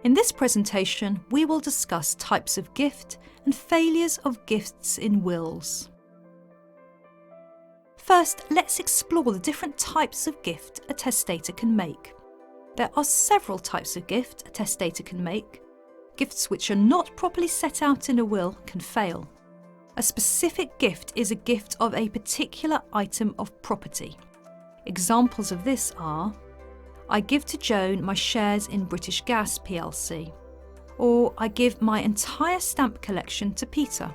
In this presentation, we will discuss types of gift and failures of gifts in wills. First, let's explore the different types of gift a testator can make. There are several types of gift a testator can make. Gifts which are not properly set out in a will can fail. A specific gift is a gift of a particular item of property. Examples of this are: I give to Joan my shares in British Gas plc, or I give my entire stamp collection to Peter,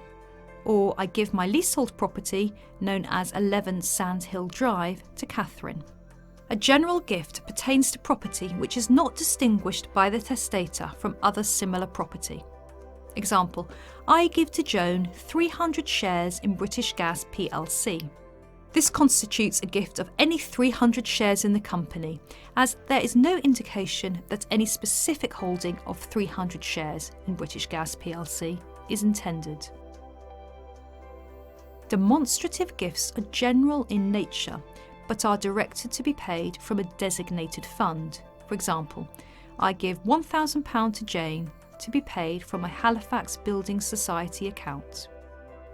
or I give my leasehold property, known as 11 Sand Hill Drive, to Catherine. A general gift pertains to property which is not distinguished by the testator from other similar property. Example: I give to Joan 300 shares in British Gas plc. This constitutes a gift of any 300 shares in the company, as there is no indication that any specific holding of 300 shares in British Gas plc is intended. Demonstrative gifts are general in nature, but are directed to be paid from a designated fund. For example, I give £1,000 to Jane to be paid from a Halifax Building Society account.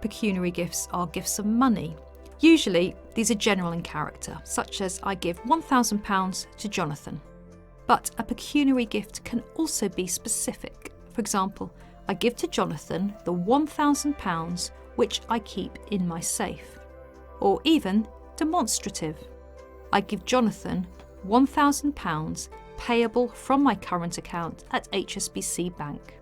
Pecuniary gifts are gifts of money. Usually, these are general in character, such as I give £1,000 to Jonathan. But a pecuniary gift can also be specific. For example, I give to Jonathan the £1,000 which I keep in my safe. Or even demonstrative. I give Jonathan £1,000 payable from my current account at HSBC Bank.